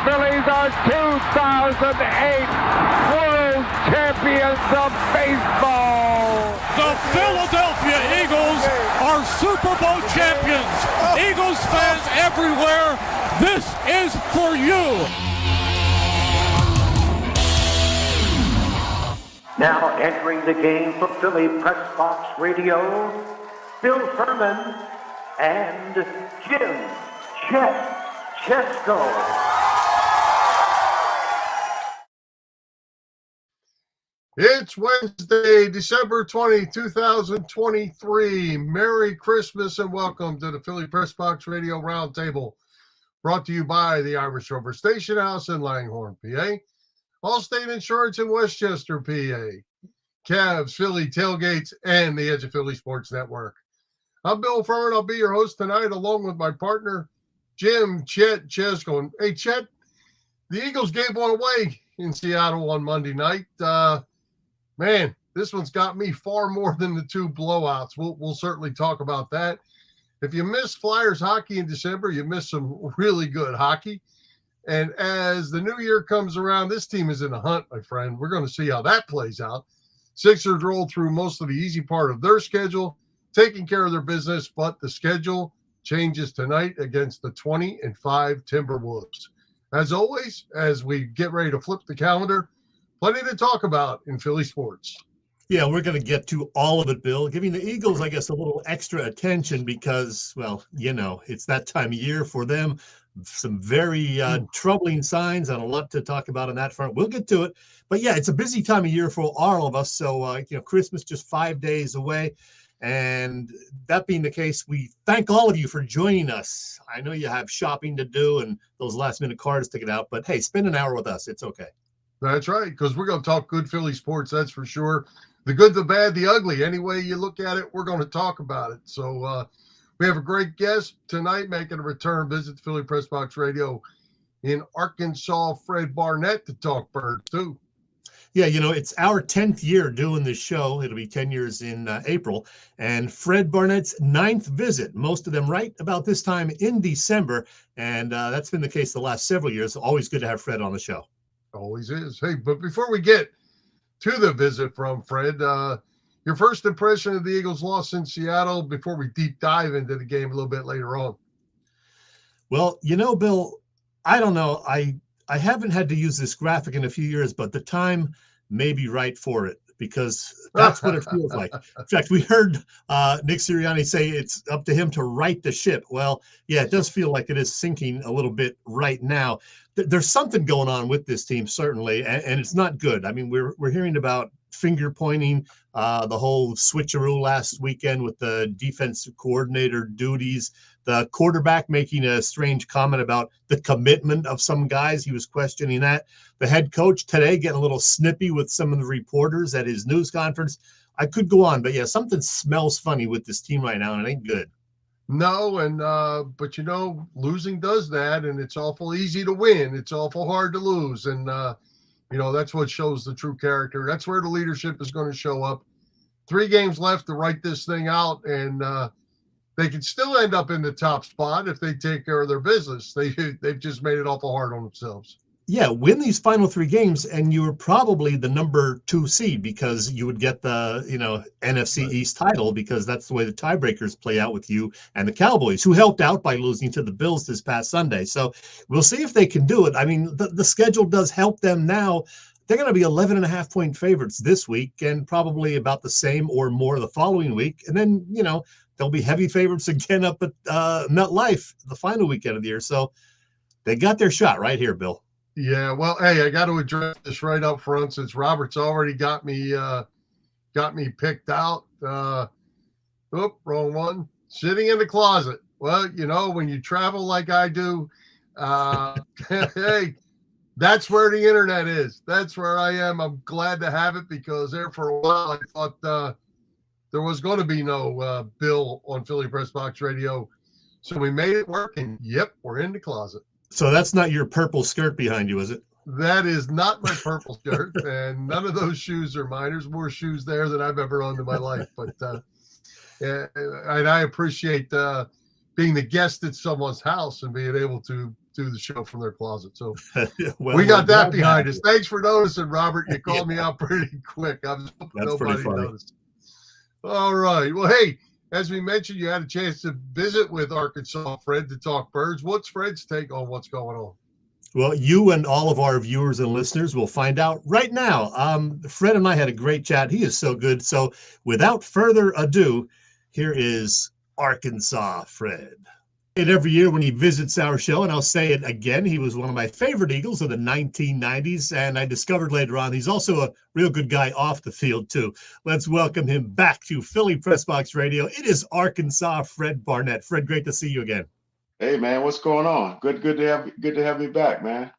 Phillies are 2008 World Champions of Baseball. The Philadelphia Eagles are Super Bowl champions. Eagles fans everywhere, this is for you. Now entering the game for Philly Press Box Radio, Bill Furman and Jim Chet Chesko. It's Wednesday, December 20, 2023. Merry Christmas and welcome to the Philly Press Box Radio Roundtable, brought to you by the Irish Rover Station House in Langhorne, PA. Allstate Insurance in Westchester, PA. Cavs, Philly Tailgates, and the Edge of Philly Sports Network. I'm Bill Furman. I'll be your host tonight, along with my partner, Jim Chet Chesko. And hey, Chet, the Eagles gave one away in Seattle on Monday night. Man, this one's got me far more than the two blowouts. We'll certainly talk about that. If you missed Flyers hockey in December, you missed some really good hockey. And as the new year comes around, this team is in a hunt, my friend. We're going to see how that plays out. Sixers rolled through most of the easy part of their schedule, taking care of their business, but the schedule changes tonight against the 20-5 Timberwolves. As always, as we get ready to flip the calendar, plenty to talk about in Philly sports. Yeah, we're going to get to all of it, Bill, giving the Eagles, I guess, a little extra attention because, well, you know, it's that time of year for them. Some very troubling signs and a lot to talk about on that front. We'll get to it. But, yeah, it's a busy time of year for all of us. So, Christmas just 5 days away. And that being the case, we thank all of you for joining us. I know you have shopping to do and those last-minute cards to get out. But, hey, spend an hour with us. It's okay. That's right, because we're going to talk good Philly sports, that's for sure. The good, the bad, the ugly. Any way you look at it, we're going to talk about it. So we have a great guest tonight making a return visit to Philly Press Box Radio in Arkansas, FRED BARNETT, to talk birds, too. Yeah, it's our 10th year doing this show. It'll be 10 years in April. And FRED BARNETT's 9th visit, most of them right about this time in December. And that's been the case the last several years. Always good to have Fred on the show. Always is. Hey, but before we get to the visit from Fred, your first impression of the Eagles' loss in Seattle before we deep dive into the game a little bit later on. Well, Bill, I don't know. I haven't had to use this graphic in a few years, but the time may be right for it because that's what it feels like. In fact, we heard Nick Sirianni say it's up to him to right the ship. Well, yeah, it does feel like it is sinking a little bit right now. There's something going on with this team, certainly, and it's not good. I mean, we're hearing about finger pointing, the whole switcheroo last weekend with the defensive coordinator duties, the quarterback making a strange comment about the commitment of some guys. He was questioning that. The head coach today getting a little snippy with some of the reporters at his news conference. I could go on, but yeah, something smells funny with this team right now, and it ain't good. No, and but losing does that, and it's awful easy to win. It's awful hard to lose, and that's what shows the true character. That's where the leadership is going to show up. 3 games left to write this thing out, and they can still end up in the top spot if they take care of their business. They've just made it awful hard on themselves. Yeah, win these final 3 games, and you're probably the number 2 seed because you would get the NFC East title because that's the way the tiebreakers play out with you and the Cowboys, who helped out by losing to the Bills this past Sunday. So we'll see if they can do it. I mean, the schedule does help them now. They're going to be 11.5-point favorites this week and probably about the same or more the following week. And then, they'll be heavy favorites again up at MetLife the final weekend of the year. So they got their shot right here, Bill. Yeah, well, hey, I got to address this right up front since Robert's already got me picked out. Wrong one. Sitting in the closet. Well, when you travel like I do, hey, that's where the internet is. That's where I am. I'm glad to have it because there for a while I thought there was going to be no Bill on Philly Press Box Radio. So we made it work, and yep, we're in the closet. So that's not your purple skirt behind you, is it? That is not my purple shirt, and none of those shoes are mine. There's more shoes there than I've ever owned in my life. But and I appreciate being the guest at someone's house and being able to do the show from their closet. So Well, we got that glad to behind have us. you. Thanks for noticing, Robert. You called me out pretty quick. I was hoping That's pretty nobody funny. noticed. All right. Well, hey, as we mentioned, you had a chance to visit with Arkansas Fred to talk Birds. What's Fred's take on what's going on? Well, you and all of our viewers and listeners will find out right now. Fred and I had a great chat. He is so good. So without further ado, here is Arkansas Fred. And every year when he visits our show, and I'll say it again, he was one of my favorite Eagles of the 1990s. And I discovered later on, he's also a real good guy off the field, too. Let's welcome him back to Philly Press Box Radio. It is Arkansas Fred Barnett. Fred, great to see you again. Hey man, what's going on? Good to have me back, man.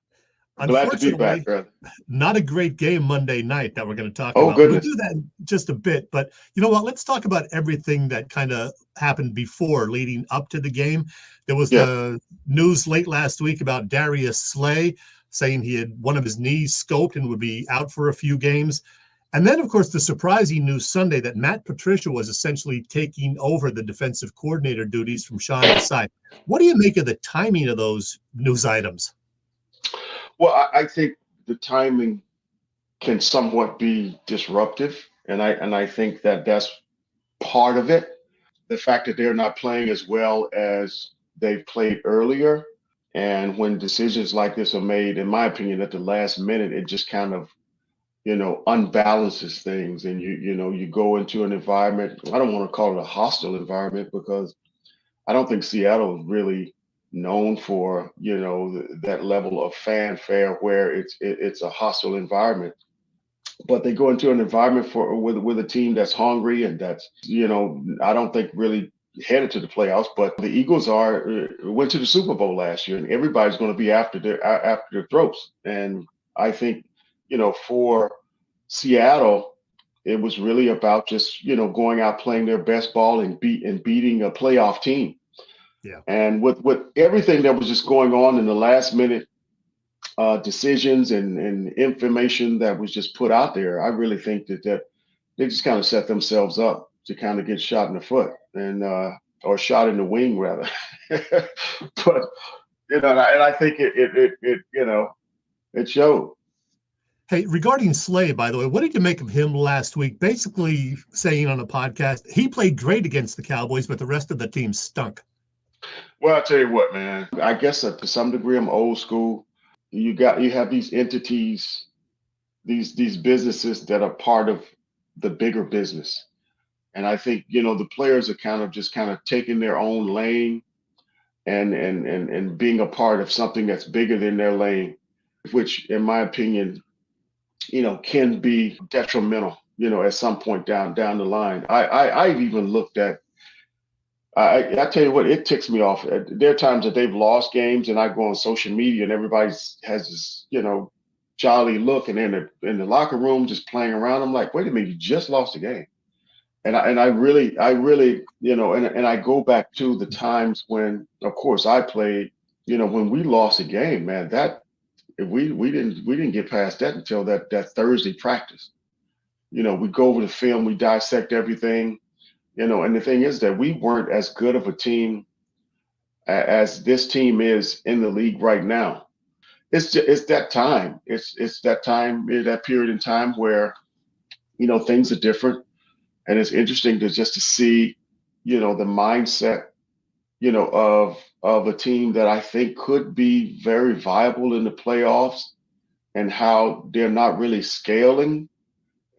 Glad to be Unfortunately, back, brother. not a great game Monday night that we're going to talk Oh, about. goodness. We'll do that in just a bit, but you know what? Let's talk about everything that kind of happened before, leading up to the game. There was the news late last week about Darius Slay saying he had one of his knees scoped and would be out for a few games. And then, of course, the surprising news Sunday that Matt Patricia was essentially taking over the defensive coordinator duties from Sean Desai. What do you make of the timing of those news items? Well, I think the timing can somewhat be disruptive, and I think that that's part of it. The fact that they're not playing as well as they've played earlier, and when decisions like this are made, in my opinion, at the last minute, it just kind of unbalances things, and you go into an environment. I don't want to call it a hostile environment because I don't think Seattle is really known for that level of fanfare where it's a hostile environment. But they go into an environment with a team that's hungry and that's I don't think really headed to the playoffs. But the Eagles went to the Super Bowl last year, and everybody's going to be after their throats. And I think for Seattle, it was really about just going out playing their best ball and beating a playoff team. Yeah. And with everything that was just going on in the last minute decisions and information that was just put out there, I really think that they just kind of set themselves up to kind of get shot in the foot and or shot in the wing rather. But and I think it showed. Hey, regarding Slay, by the way, what did you make of him last week? Basically saying on a podcast, he played great against the Cowboys, but the rest of the team stunk. Well, I'll tell you what, man. I guess to some degree I'm old school. You have these entities, these businesses that are part of the bigger business. And I think, the players are kind of taking their own lane and being a part of something that's bigger than their lane, which in my opinion, can be detrimental, at some point down the line. I've even looked at, I tell you what, it ticks me off. There are times that they've lost games and I go on social media and everybody has this, jolly look and they're in the locker room just playing around. I'm like, wait a minute, you just lost a game. And I really, and I go back to the times when, of course, I played, when we lost a game, man, that we didn't get past that until that Thursday practice. We go over the film, we dissect everything. And the thing is that we weren't as good of a team as this team is in the league right now. It's that time. It's that time, that period in time where, things are different. And it's interesting to see, the mindset, of a team that I think could be very viable in the playoffs and how they're not really scaling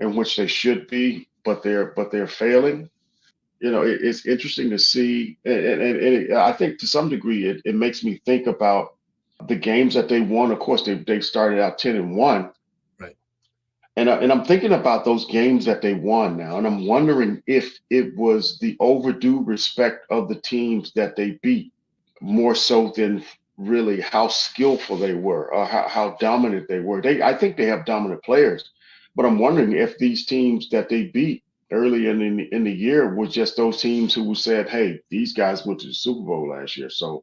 in which they should be, but they're failing. It's interesting to see, and I think to some degree it makes me think about the games that they won. Of course, they started out 10-1, right? And I'm thinking about those games that they won now, and I'm wondering if it was the overdue respect of the teams that they beat more so than really how skillful they were or how dominant they were. I think they have dominant players, but I'm wondering if these teams that they beat early in the year were just those teams who said, hey, these guys went to the Super Bowl last year, so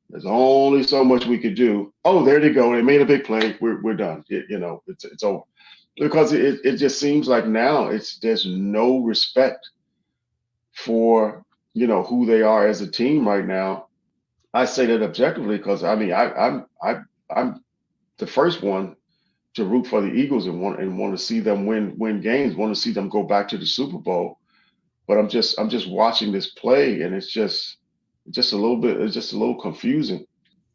there's only so much we could do. Oh, there they go. They made a big play. We're done. It's over. Because it just seems like now there's no respect for, who they are as a team right now. I say that objectively because I mean I'm the first one to root for the Eagles and want to see them win games, want to see them go back to the Super Bowl. But I'm just watching this play, and it's just a little bit, it's just a little confusing.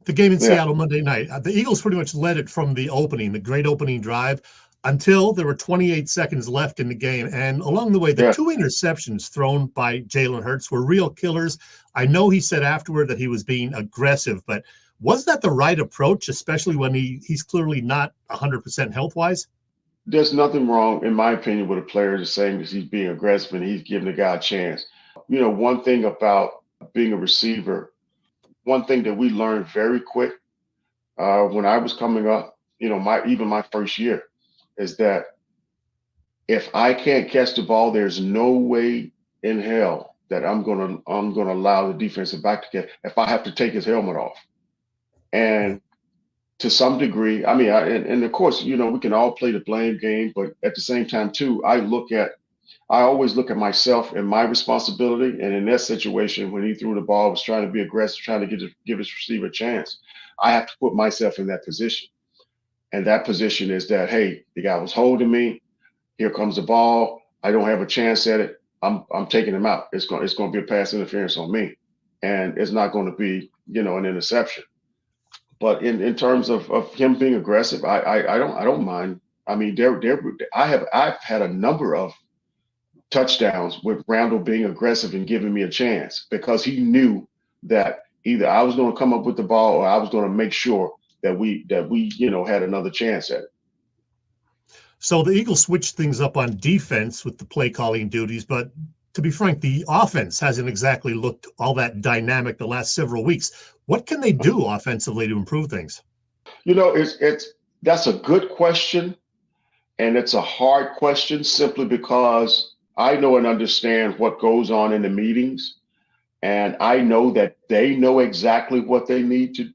The game in Yeah. Seattle Monday night, the Eagles pretty much led it from the opening, the great opening drive, until there were 28 seconds left in the game. And along the way, the two interceptions thrown by Jalen Hurts were real killers. I know he said afterward that he was being aggressive, but was that the right approach, especially when he's clearly not 100% health-wise? There's nothing wrong, in my opinion, with a player just saying that he's being aggressive and he's giving the guy a chance. You know, one thing about being a receiver, one thing that we learned very quick when I was coming up, you know, even my first year, is that if I can't catch the ball, there's no way in hell that I'm gonna allow the defensive back to get if I have to take his helmet off. And to some degree, I mean, and of course, you know, we can all play the blame game, but at the same time, too, I always look at myself and my responsibility. And in that situation, when he threw the ball, was trying to be aggressive, trying to give his receiver a chance. I have to put myself in that position. And that position is that, hey, the guy was holding me. Here comes the ball. I don't have a chance at it. I'm taking him out. It's going to be a pass interference on me, and it's not going to be, you know, an interception. But in terms of him being aggressive, I don't mind. I mean, I've had a number of touchdowns with Randall being aggressive and giving me a chance because he knew that either I was going to come up with the ball or I was going to make sure that we you know had another chance at it. So the Eagles switched things up on defense with the play calling duties, but to be frank, the offense hasn't exactly looked all that dynamic the last several weeks. What can they do offensively to improve things? You know, that's a good question, and it's a hard question simply because I know and understand what goes on in the meetings, and I know that they know exactly what they need to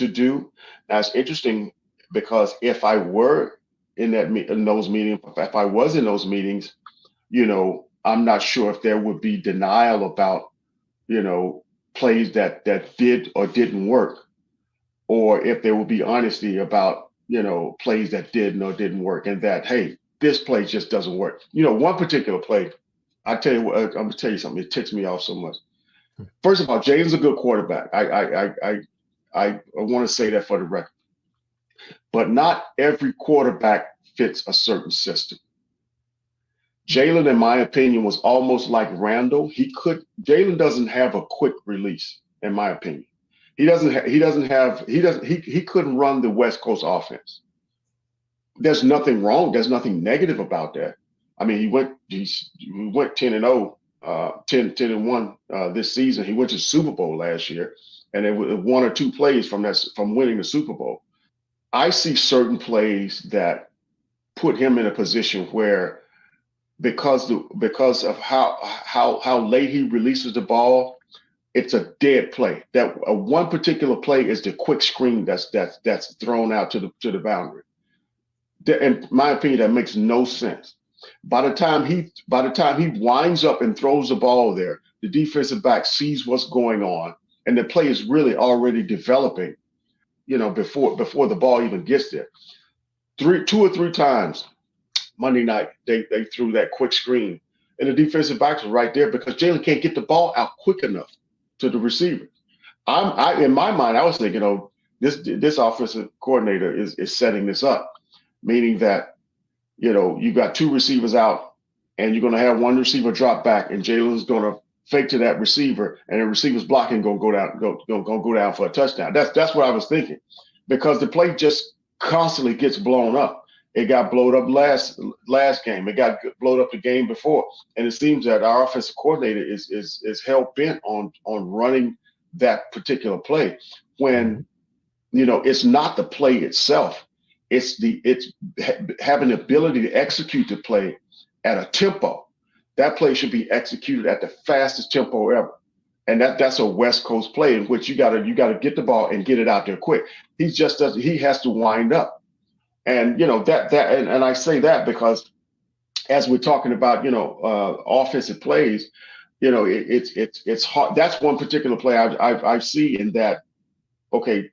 do. Now it's interesting because if I were in those meetings, if I was in those meetings, you know, I'm not sure if there would be denial about, you know, plays that did or didn't work, or if there would be honesty about, you know, plays that did or didn't work, and that, hey, this play just doesn't work. You know, one particular play, I tell you what, I'm gonna tell you something. It ticks me off so much. First of all, Jaden's a good quarterback. I want to say that for the record. But not every quarterback fits a certain system. Jalen, in my opinion, was almost like Randall. Jalen doesn't have a quick release, in my opinion. He couldn't run the West Coast offense. There's nothing wrong. There's nothing negative about that. I mean, he went 10-0, 10-1 this season. He went to the Super Bowl last year, and it was one or two plays from winning the Super Bowl. I see certain plays that put him in a position where, because of how late he releases the ball, it's a dead play. That one particular play is the quick screen that's thrown out to the boundary. In my opinion, that makes no sense. By the time he winds up and throws the ball there, the defensive back sees what's going on, and the play is really already developing, you know, before the ball even gets there. 2 or 3 times Monday night, they threw that quick screen, and the defensive backs were right there because Jalen can't get the ball out quick enough to the receiver. In my mind, I was thinking, oh, this offensive coordinator is setting this up, meaning that, you know, you got 2 receivers out, and you're going to have one receiver drop back, and Jalen's going to fake to that receiver, and the receiver's blocking going to go down for a touchdown. That's what I was thinking, because the play just constantly gets blown up. It got blown up last game. It got blown up the game before, and it seems that our offensive coordinator is hell bent on running that particular play when, you know, it's not the play itself. It's having the ability to execute the play at a tempo. That play should be executed at the fastest tempo ever. And that's a West Coast play in which you gotta get the ball and get it out there quick. He has to wind up. And, you know, and I say that because as we're talking about, you know, offensive plays, it's hard. That's one particular play I see in that. Okay,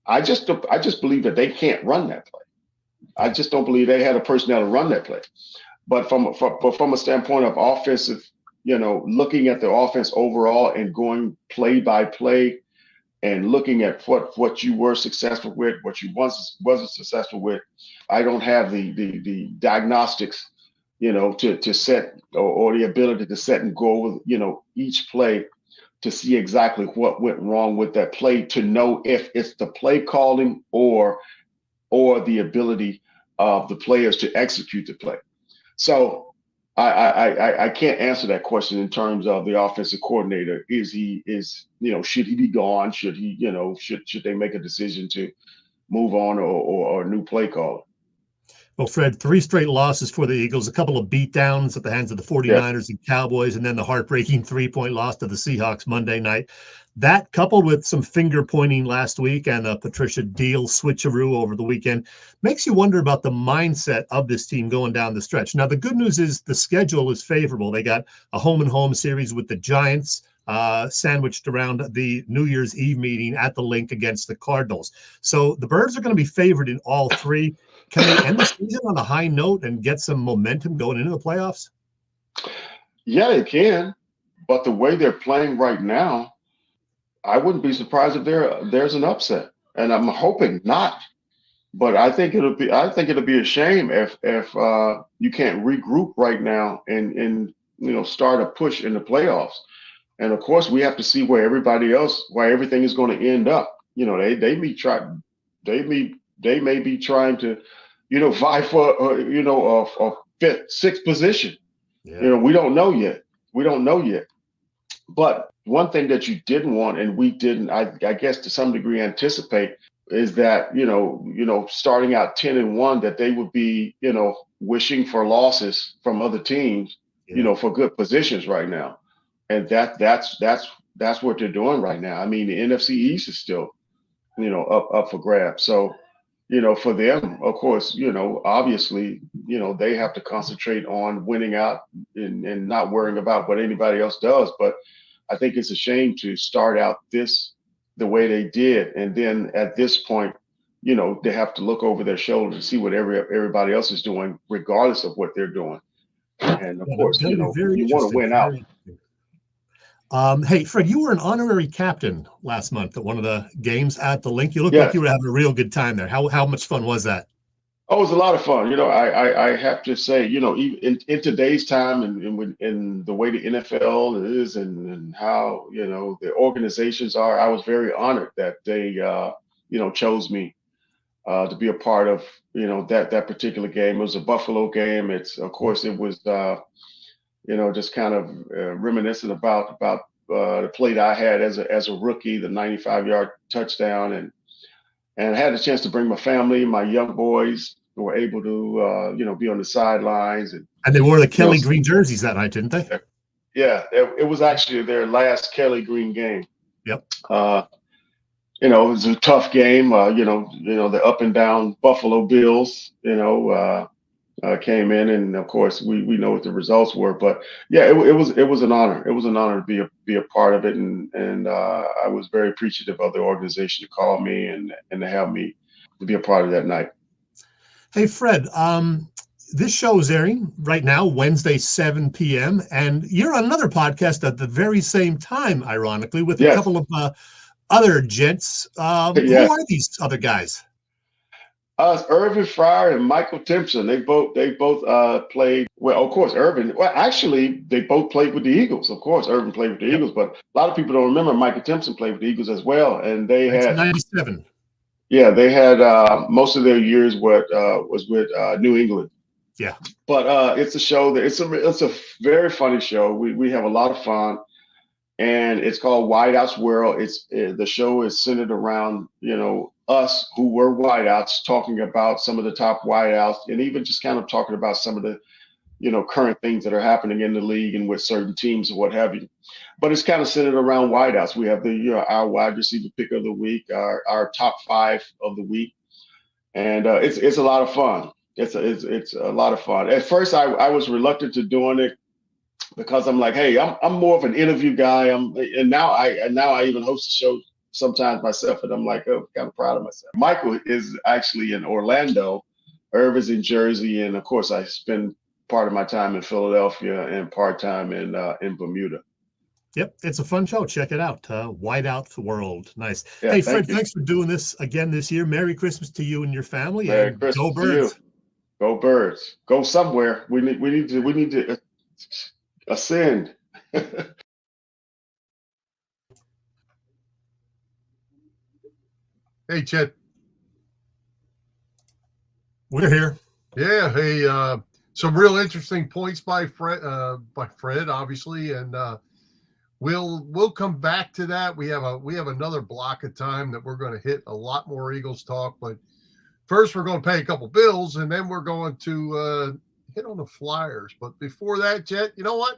I just believe that they can't run that play. I just don't believe they had a personnel to run that play. But from a standpoint of offensive, looking at the offense overall and going play by play and looking at what you were successful with, what you wasn't successful with, I don't have the diagnostics, to set or the ability to set and go with, each play to see exactly what went wrong with that play, to know if it's the play calling or the ability of the players to execute the play. So I can't answer that question in terms of the offensive coordinator. Should he be gone? Should he, should they make a decision to move on or a new play caller? Well, Fred, 3 straight losses for the Eagles, a couple of beatdowns at the hands of the 49ers and Cowboys, and then the heartbreaking 3-point loss to the Seahawks Monday night. That, coupled with some finger pointing last week and a Patricia Deal switcheroo over the weekend, makes you wonder about the mindset of this team going down the stretch. Now, the good news is the schedule is favorable. They got a home-and-home series with the Giants, sandwiched around the New Year's Eve meeting at the Link against the Cardinals. So the Birds are going to be favored in all 3. Can they end the season on a high note and get some momentum going into the playoffs? Yeah, they can. But the way they're playing right now, I wouldn't be surprised if there's an upset. And I'm hoping not. But I think it'll be a shame if you can't regroup right now and start a push in the playoffs. And of course, we have to see where everything is going to end up. They may be trying to vie for a 5th, 6th position. Yeah. We don't know yet. But one thing that you didn't want, and we didn't, I guess to some degree anticipate, is that starting out 10-1, that they would be wishing for losses from other teams, for good positions right now. And that's what they're doing right now. I mean, the NFC East is still up for grabs. So for them, of course, obviously, they have to concentrate on winning out and not worrying about what anybody else does. But I think it's a shame to start out the way they did. And then at this point, they have to look over their shoulder to see what everybody else is doing, regardless of what they're doing. And of course, you want to win out. Hey, Fred, you were an honorary captain last month at one of the games at the Link. You looked like you were having a real good time there. How much fun was that? Oh, it was a lot of fun. I have to say, even in today's time and the way the NFL is and how, the organizations are, I was very honored that they, chose me to be a part of, that particular game. It was a Buffalo game. It was, just kind of reminiscent about the play that I had as a rookie, the 95-yard touchdown, and I had a chance to bring my family, my young boys, who were able to be on the sidelines, and they wore the Kelly green jerseys that night, didn't they? Yeah, it was actually their last Kelly green game. Yep. It was a tough game. The up and down Buffalo Bills, came in, and of course we know what the results were. But yeah, it was an honor. It was an honor to be a part of it, and I was very appreciative of the organization to call me and to have me to be a part of that night. Hey, Fred, this show is airing right now, Wednesday, 7 p.m., and you're on another podcast at the very same time, ironically, with a couple of other gents. Who are these other guys? Irvin Fryer and Michael Timpson. They both played. Well, of course, Irvin. Well, actually, they both played with the Eagles. Of course, Irvin played with the Eagles, but a lot of people don't remember Michael Timpson played with the Eagles as well. And they had 97. Yeah, they had most of their years was with New England. Yeah, but it's a show that it's a very funny show. We have a lot of fun, and it's called Wideout's World. The show is centered around us who were wideouts, talking about some of the top wideouts, and even just kind of talking about some of the current things that are happening in the league and with certain teams and what have you. But it's kind of centered around wideouts. We have our wide receiver pick of the week, our top 5 of the week, and it's a lot of fun. It's a lot of fun. At first, I was reluctant to doing it because I'm like, hey, I'm more of an interview guy. And now I even host a show sometimes myself, and I'm like, oh, kind of proud of myself. Michael is actually in Orlando, Irv is in Jersey, and of course I spend part of my time in Philadelphia and part time in Bermuda. Yep, it's a fun show. Check it out. Wideout the World. Nice. Yeah, Hey, Fred, thanks for doing this again this year. Merry Christmas to you and your family. Merry and Christmas go Birds. to you. Go Birds. Go somewhere. We need to ascend. Hey, Chet. We're here. Yeah. Hey, some real interesting points by Fred, obviously, and we'll come back to that. We have another block of time that we're going to hit a lot more Eagles talk, but first we're going to pay a couple bills, and then we're going to hit on the Flyers. But before that, Chet, you know what?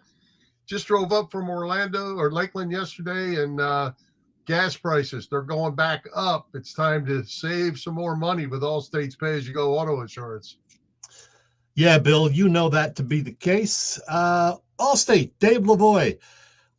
Just drove up from Orlando or Lakeland yesterday, and gas prices, they're going back up. It's time to save some more money with Allstate's pay-as-you-go auto insurance. Yeah, Bill, you know that to be the case. Allstate, Dave Lavoie.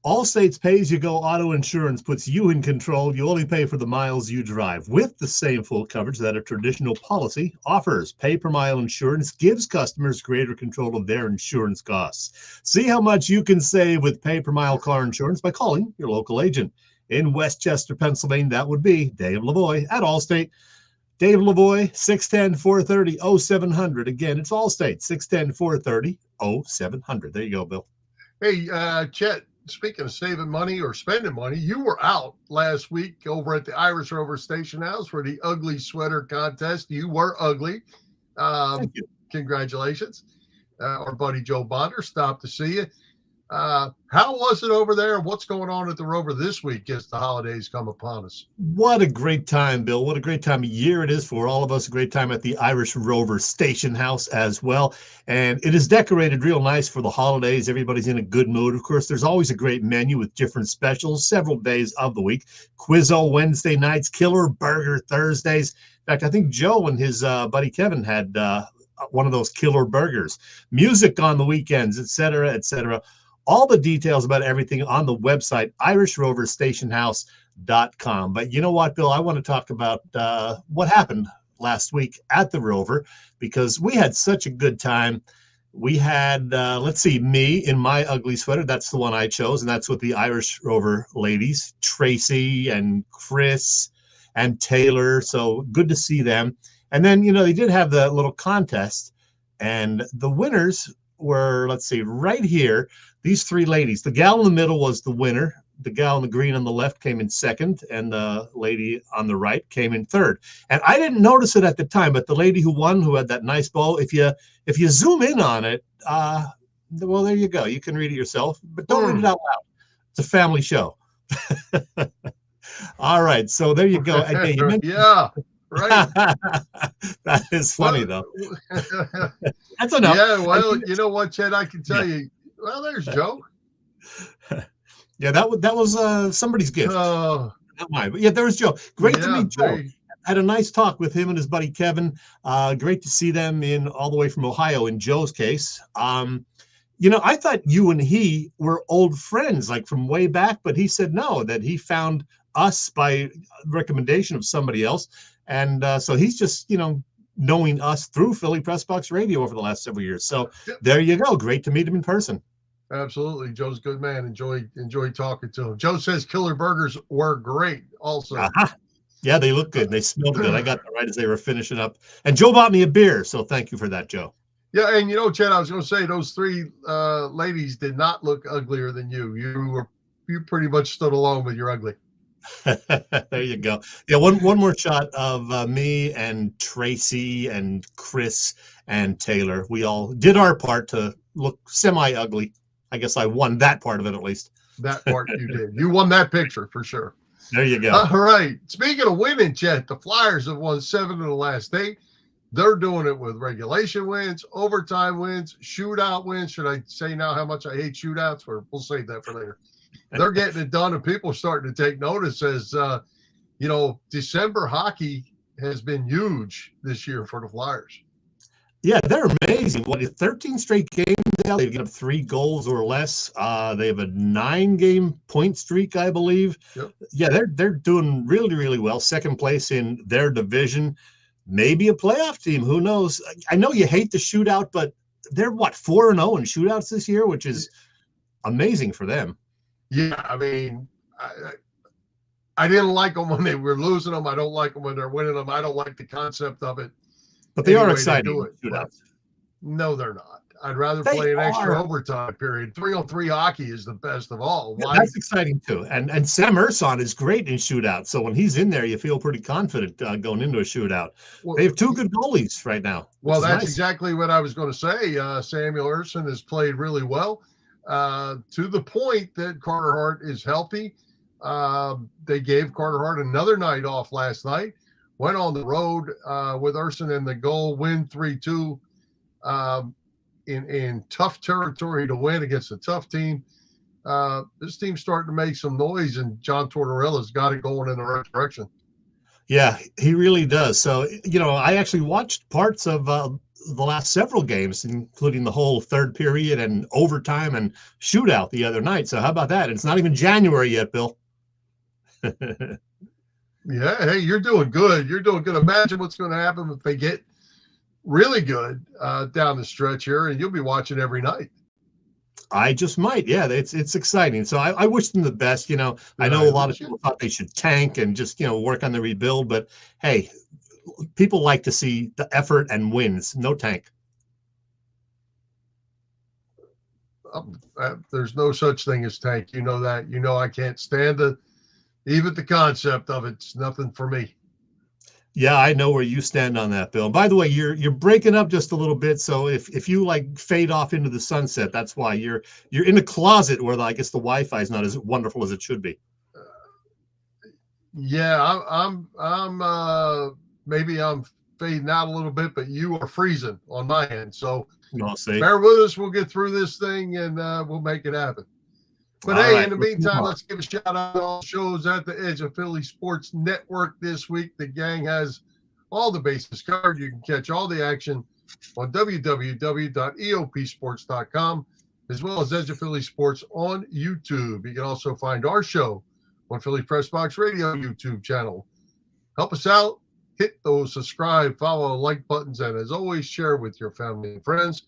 Allstate's pay-as-you-go auto insurance puts you in control. You only pay for the miles you drive with the same full coverage that a traditional policy offers. Pay-per-mile insurance gives customers greater control of their insurance costs. See how much you can save with pay-per-mile car insurance by calling your local agent. In Westchester, Pennsylvania, that would be Dave Lavoie at Allstate. Dave Lavoie, 610-430-0700. Again, it's Allstate, 610-430-0700. There you go, Bill. Hey, Chet, speaking of saving money or spending money, you were out last week over at the Irish Rover Station House for the ugly sweater contest. You were ugly. Thank you. Congratulations. Our buddy Joe Bonder stopped to see you. How was it over there? What's going on at the Rover this week as the holidays come upon us? What a great time, Bill. What a great time of year it is for all of us. A great time at the Irish Rover Station House as well. And it is decorated real nice for the holidays. Everybody's in a good mood. Of course, there's always a great menu with different specials several days of the week. Quizzo Wednesday nights, Killer Burger Thursdays. In fact, I think Joe and his buddy Kevin had one of those killer burgers. Music on the weekends, et cetera, et cetera. All the details about everything on the website, irishroverstationhouse.com. But you know what, Bill? I want to talk about what happened last week at the Rover, because we had such a good time. We had, me in my ugly sweater. That's the one I chose, and that's with the Irish Rover ladies, Tracy and Chris and Taylor. So good to see them. And then, they did have the little contest, and the winners were, right here. These three ladies. The gal in the middle was the winner. The gal in the green on the left came in second, and the lady on the right came in third. And I didn't notice it at the time, but the lady who won, who had that nice bow, if you zoom in on it, well, there you go. You can read it yourself, but don't read it out loud. It's a family show. All right, so there you go. Yeah. Right. That is funny, though. That's enough. Yeah, well, you know what, Chet? I can tell you. Well, there's Joe. Yeah, that was somebody's gift. Not mine. But yeah, there was Joe. Great to meet Joe. Had a nice talk with him and his buddy Kevin. Great to see them all the way from Ohio in Joe's case. I thought you and he were old friends, like from way back, but he said no, that he found us by recommendation of somebody else. And so he's just, knowing us through Philly Press Box Radio over the last several years. So There you go. Great to meet him in person. Absolutely. Joe's a good man. Enjoy talking to him. Joe says killer burgers were great also. Yeah, they look good. They smelled good. I got them right as they were finishing up. And Joe bought me a beer. So thank you for that, Joe. Yeah. And Chet, I was going to say those three ladies did not look uglier than you. You pretty much stood alone with your ugly. There you go. Yeah, one more shot of me and Tracy and Chris and Taylor. We all did our part to look semi-ugly. I guess I won that part of it at least. That part you did. You won that picture for sure. There you go. All right. Speaking of winning, Chet, the Flyers have won 7 of the last 8. They're doing it with regulation wins, overtime wins, shootout wins. Should I say now how much I hate shootouts, or we'll save that for later? They're getting it done, and people are starting to take notice as, December hockey has been huge this year for the Flyers. Yeah, they're amazing. What, 13 straight games now? They've given up 3 goals or less. They have a 9-game point streak, I believe. Yep. Yeah, they're doing really, really well. Second place in their division. Maybe a playoff team. Who knows? I know you hate the shootout, but they're 4-0 in shootouts this year, which is amazing for them. Yeah, I mean, I didn't like them when they were losing them. I don't like them when they're winning them. I don't like the concept of it. But they are exciting. No, they're not. I'd rather play an extra overtime period. 3-on-3 hockey is the best of all. Yeah, that's exciting too. And Sam Urson is great in shootouts. So when he's in there, you feel pretty confident going into a shootout. Well, they have 2 good goalies right now. Well, that's nice. Exactly what I was going to say. Samuel Urson has played really well to the point that Carter Hart is healthy. They gave Carter Hart another night off last night. Went on the road with Urson in the goal, win 3-2 in tough territory to win against a tough team. This team's starting to make some noise, and John Tortorella's got it going in the right direction. Yeah, he really does. So, I actually watched parts of the last several games, including the whole third period and overtime and shootout the other night. So how about that? It's not even January yet, Bill. Yeah, hey, you're doing good. You're doing good. Imagine what's going to happen if they get really good down the stretch here, and you'll be watching every night. I just might. Yeah, it's exciting. So I wish them the best. I know a lot of people thought they should tank and just, work on the rebuild. But, hey, people like to see the effort and wins. No tank. There's no such thing as tank. You know that. I can't stand even the concept of it's nothing for me. Yeah, I know where you stand on that, Bill. By the way, you're breaking up just a little bit. So if you fade off into the sunset, that's why you're in a closet where I guess the Wi-Fi is not as wonderful as it should be. Yeah, I'm maybe I'm fading out a little bit, but you are freezing on my end. So bear with us. We'll get through this thing and we'll make it happen. But hey, in the meantime, let's give a shout out to all shows at the Edge of Philly Sports Network this week. The gang has all the bases covered. You can catch all the action on www.eopsports.com, as well as Edge of Philly Sports on YouTube. You can also find our show on Philly Press Box Radio YouTube channel. Help us out. Hit those subscribe, follow, like buttons, and as always, share with your family and friends.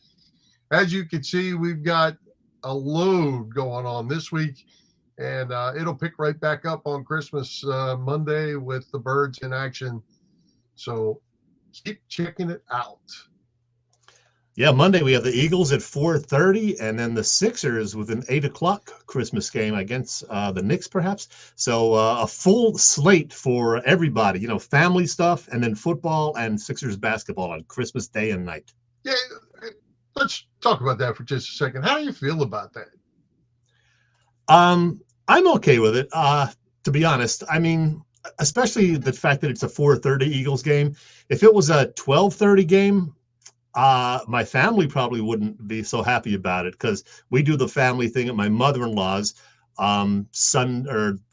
As you can see, we've got a load going on this week, and it'll pick right back up on Christmas Monday with the Birds in action. So keep checking it out. Yeah, Monday we have the Eagles at 4:30, and then the Sixers with an 8:00 Christmas game against the Knicks, perhaps. So a full slate for everybody, family stuff, and then football and Sixers basketball on Christmas Day and night. Yeah, let's talk about that for just a second. How do you feel about that? I'm okay with it, to be honest. I mean, especially the fact that it's a 4:30 Eagles game. If it was a 12:30 game, my family probably wouldn't be so happy about it, because we do the family thing at my mother-in-law's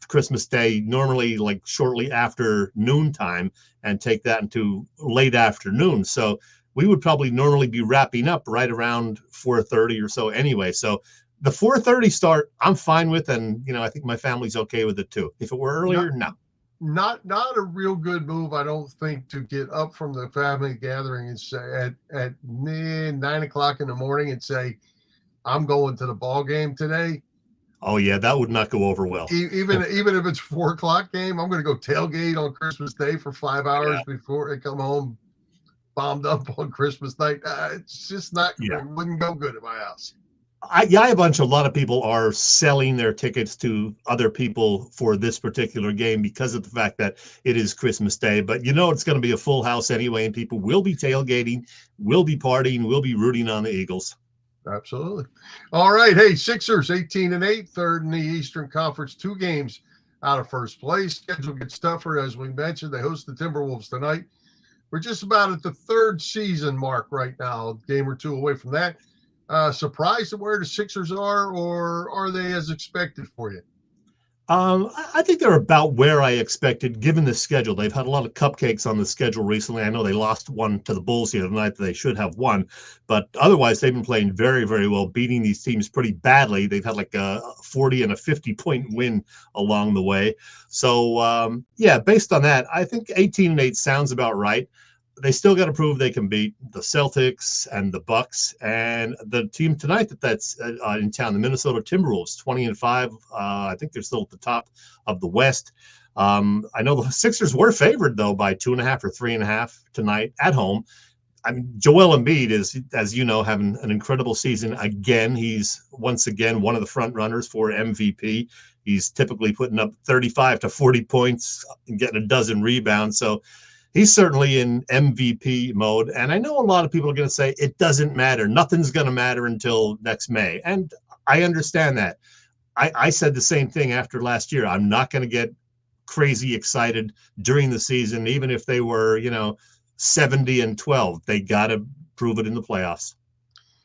Christmas Day, normally shortly after noontime, and take that into late afternoon. So we would probably normally be wrapping up right around 4:30 or so anyway. So the 4:30 start, I'm fine with, and I think my family's okay with it too. If it were earlier, no. Not a real good move, I don't think, to get up from the family gathering and say at 9:00 in the morning and say, I'm going to the ball game today. Oh yeah, that would not go over well. Even if it's 4:00 game, I'm going to go tailgate on Christmas Day for 5 hours before I come home bombed up on Christmas night. It's just not. It wouldn't go good at my house. I have a lot of people are selling their tickets to other people for this particular game because of the fact that it is Christmas Day. But it's going to be a full house anyway, and people will be tailgating, will be partying, will be rooting on the Eagles. Absolutely. All right. Hey, Sixers 18-8, third in the Eastern Conference, 2 games out of first place. Schedule gets tougher, as we mentioned. They host the Timberwolves tonight. We're just about at the 3rd season mark right now, a game or 2 away from that. Surprised at where the Sixers are, or are they as expected for you? I think they're about where I expected, given the schedule. They've had a lot of cupcakes on the schedule recently. I know they lost one to the Bulls the other night that they should have won, but otherwise they've been playing very, very well, beating these teams pretty badly. They've had like a 40 and a 50-point win along the way. So, yeah, based on that, I think 18-8 sounds about right. They still got to prove they can beat the Celtics and the Bucks and the team tonight that's in town, the Minnesota Timberwolves, 20-5. I think they're still at the top of the West. I know the Sixers were favored though by 2.5 or 3.5 tonight at home. I mean, Joel Embiid is, as you know, having an incredible season again. He's once again one of the front runners for MVP. He's typically putting up 35 to 40 points and getting a dozen rebounds. So he's certainly in MVP mode. And I know a lot of people are going to say it doesn't matter. Nothing's going to matter until next May. And I understand that. I said the same thing after last year. I'm not going to get crazy excited during the season, even if they were, 70-12. They got to prove it in the playoffs.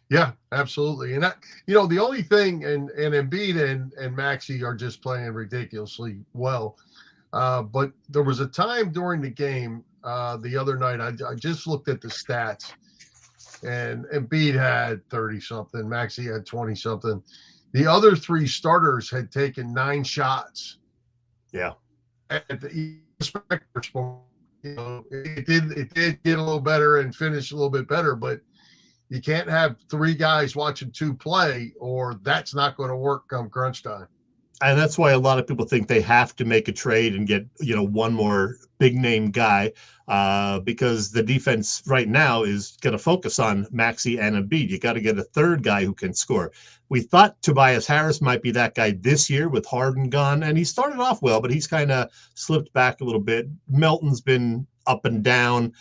Yeah, absolutely. And the only thing, and Embiid and Maxey are just playing ridiculously well. But there was a time during the game the other night, I just looked at the stats, and Embiid had 30-something, Maxey had 20-something. The other three starters had taken 9 shots. Yeah. At the specter sport, it did get a little better and finish a little bit better, but you can't have 3 guys watching 2 play, or that's not going to work come crunch time. And that's why a lot of people think they have to make a trade and get, one more big name guy because the defense right now is going to focus on Maxey and Embiid. You got to get a third guy who can score. We thought Tobias Harris might be that guy this year with Harden gone, and he started off well, but he's kind of slipped back a little bit. Melton's been up and down.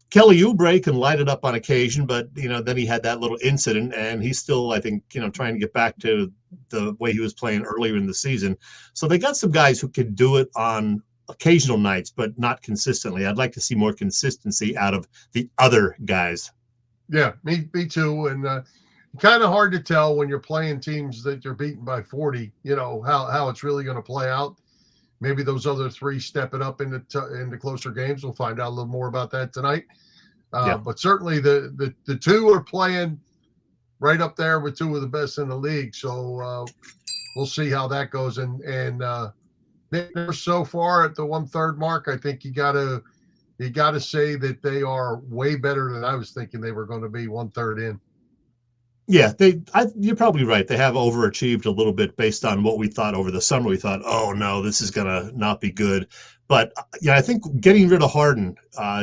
Kelly Oubre can light it up on occasion, but, then he had that little incident, and he's still, I think, trying to get back to the way he was playing earlier in the season. So they got some guys who can do it on occasional nights, but not consistently. I'd like to see more consistency out of the other guys. Yeah, me too. And kind of hard to tell when you're playing teams that you're beaten by 40, how it's really going to play out. Maybe those other 3 step it up into closer games. We'll find out a little more about that tonight. But certainly the 2 are playing right up there with 2 of the best in the league. So we'll see how that goes. And they're so far at the 1/3 mark, I think you gotta say that they are way better than I was thinking they were going to be 1/3 in. Yeah, you're probably right. They have overachieved a little bit based on what we thought over the summer. We thought, oh no, this is gonna not be good. But I think getting rid of Harden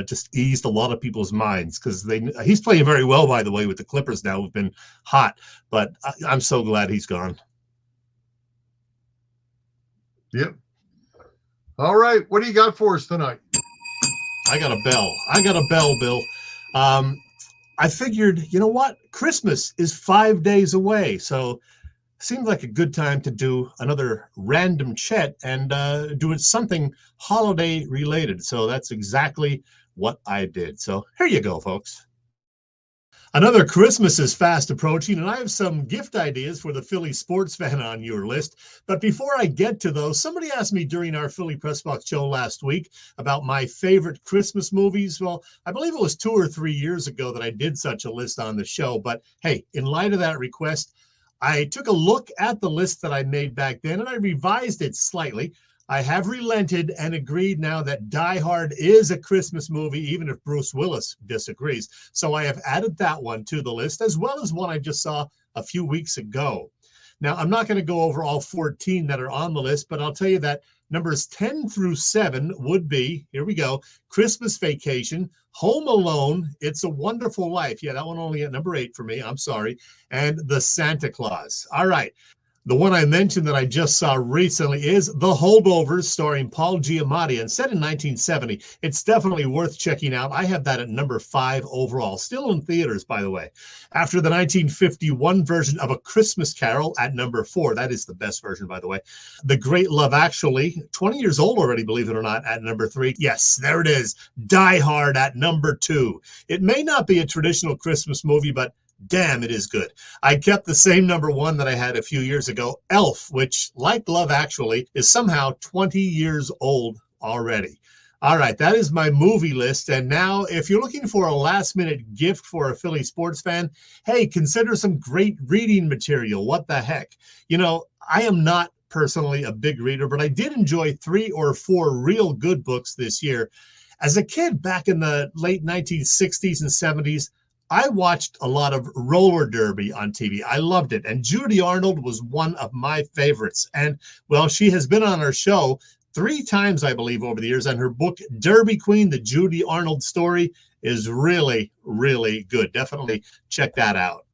just eased a lot of people's minds because he's playing very well, by the way, with the Clippers now, who've been hot. But I'm so glad he's gone. Yep. All right, what do you got for us tonight? I got a bell, Bill. I figured, you know what? Christmas is 5 days away. So seemed like a good time to do another random Chet and do something holiday related. So that's exactly what I did. So here you go, folks. Another Christmas is fast approaching, and I have some gift ideas for the Philly sports fan on your list. But before I get to those, somebody asked me during our Philly Press Box show last week about my favorite Christmas movies. Well, I believe it was 2 or 3 years ago that I did such a list on the show. But hey, in light of that request, I took a look at the list that I made back then, and I revised it slightly. I have relented and agreed now that Die Hard is a Christmas movie, even if Bruce Willis disagrees. So I have added that one to the list, as well as one I just saw a few weeks ago. Now, I'm not going to go over all 14 that are on the list, but I'll tell you that numbers 10 through 7 would be, here we go, Christmas Vacation, Home Alone, It's a Wonderful Life. Yeah, that one only at number 8 for me. I'm sorry. And The Santa Claus. All right. The one I mentioned that I just saw recently is The Holdovers, starring Paul Giamatti, and set in 1970. It's definitely worth checking out. I have that at number 5 overall, still in theaters, by the way. After the 1951 version of A Christmas Carol at number 4, that is the best version, by the way. The Great Love Actually, 20 years old already, believe it or not, at number 3. Yes, there it is. Die Hard at number 2. It may not be a traditional Christmas movie, but Damn, it is good. I kept the same number one that I had a few years ago, Elf, which, like Love Actually, is somehow 20 years old already. All right, that is my movie list. And now, if you're looking for a last-minute gift for a Philly sports fan, hey, consider some great reading material. What the heck? You know, I am not personally a big reader, but I did enjoy 3 or 4 real good books this year. As a kid back in the late 1960s and 70s, I watched a lot of roller derby on TV. I loved it. And Judy Arnold was one of my favorites. And, well, she has been on our show 3 times, I believe, over the years. And her book, Derby Queen, The Judy Arnold Story, is really, really good. Definitely check that out.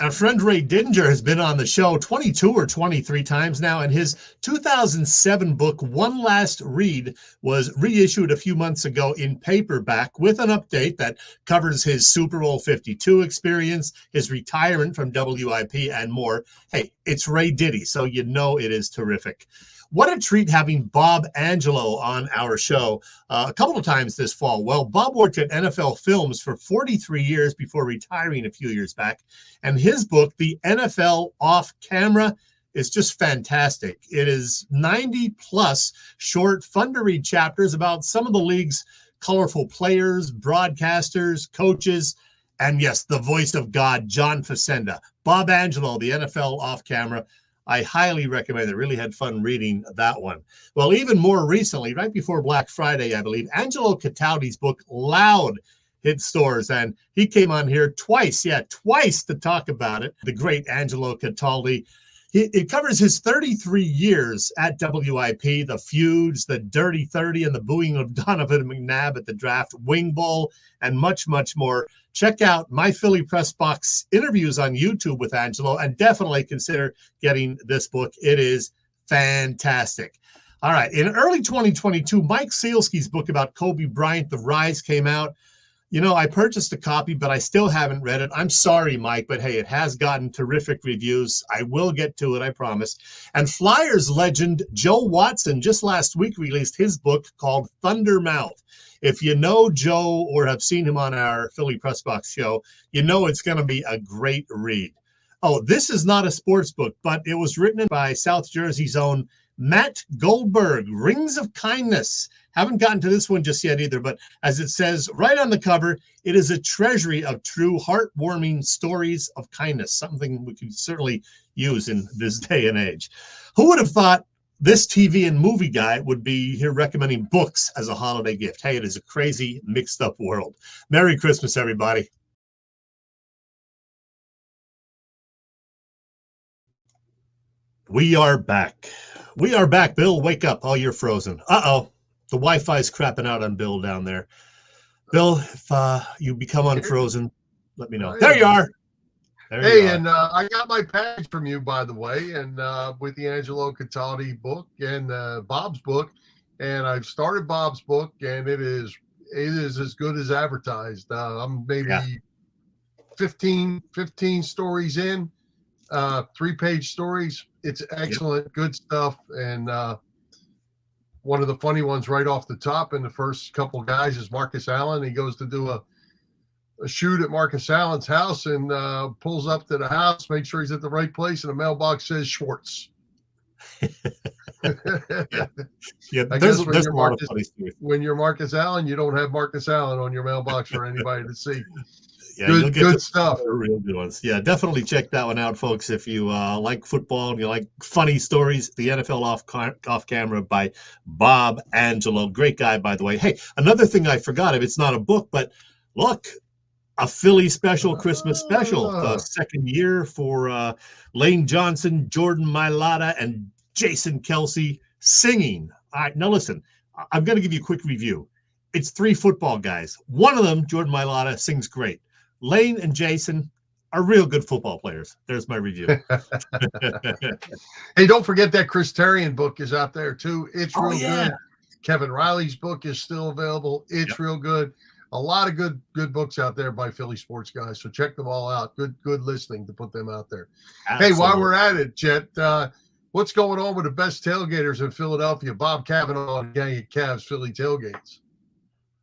Our friend Ray Didinger has been on the show 22 or 23 times now, and his 2007 book, One Last Read, was reissued a few months ago in paperback with an update that covers his Super Bowl 52 experience, his retirement from WIP, and more. Hey, it's Ray Diddy, so you know it is terrific. What a treat having Bob Angelo on our show a couple of times this fall. Well, Bob worked at NFL Films for 43 years before retiring a few years back. And his book, The NFL Off Camera, is just fantastic. It is 90 plus short, fun to read chapters about some of the league's colorful players, broadcasters, coaches, and yes, the voice of God, John Facenda. Bob Angelo, The NFL Off Camera. I highly recommend it. Really had fun reading that one. Well, even more recently, right before Black Friday, I believe, Angelo Cataldi's book, Loud, hit stores. And he came on here twice to talk about it. The great Angelo Cataldi. It covers his 33 years at WIP, the feuds, the Dirty 30, and the booing of Donovan McNabb at the draft, Wing Bowl, and much, much more. Check out My Philly Press Box interviews on YouTube with Angelo, and definitely consider getting this book. It is fantastic. All right. In early 2022, Mike Sealski's book about Kobe Bryant, The Rise, came out. You know, I purchased a copy, but I still haven't read it. I'm sorry, Mike, but hey, it has gotten terrific reviews. I will get to it, I promise. And Flyers legend Joe Watson just last week released his book called Thunder Mouth. If you know Joe or have seen him on our Philly Press Box show, you know it's going to be a great read. Oh, this is not a sports book, but it was written by South Jersey's own Matt Goldberg, Rings of Kindness. Haven't gotten to this one just yet either, but as it says right on the cover, it is a treasury of true heartwarming stories of kindness, something we can certainly use in this day and age. Who would have thought this TV and movie guy would be here recommending books as a holiday gift? Hey, it is a crazy, mixed up world. Merry Christmas, everybody. We are back. We are back. Bill, wake up. Oh, you're frozen. Uh-oh. The Wi-Fi's crapping out on Bill down there. Bill, if you become unfrozen, let me know. There you are. Hey, and I got my package from you, by the way, and with the Angelo Cataldi book and Bob's book, and I've started Bob's book, and it is as good as advertised. I'm maybe 15 stories in, 3-page stories. It's excellent, good stuff, and one of the funny ones right off the top in the first couple guys is Marcus Allen. He goes to do a shoot at Marcus Allen's house and pulls up to the house, makes sure he's at the right place, and the mailbox says Schwartz. There's a lot of funny stuff. When you're Marcus Allen, you don't have Marcus Allen on your mailbox for anybody to see. Yeah, good stuff. Real good ones. Yeah, definitely check that one out, folks. If you like football and you like funny stories, The NFL Off Camera by Bob Angelo. Great guy, by the way. Hey, another thing I forgot of, it's not a book, but look, a Philly special, Christmas special, the second year for Lane Johnson, Jordan Mailata, and Jason Kelsey singing. All right, now listen, I'm going to give you a quick review. It's 3 football guys. One of them, Jordan Mailata, sings great. Lane and Jason are real good football players. There's my review. Hey, don't forget that Chris Terrian book is out there too. It's real good. Kevin Riley's book is still available. It's real good. A lot of good books out there by Philly sports guys. So check them all out. Good listening to put them out there. Absolutely. Hey, while we're at it, Chet, what's going on with the best tailgaters in Philadelphia? Bob Cavanaugh and gang of Cavs Philly tailgates.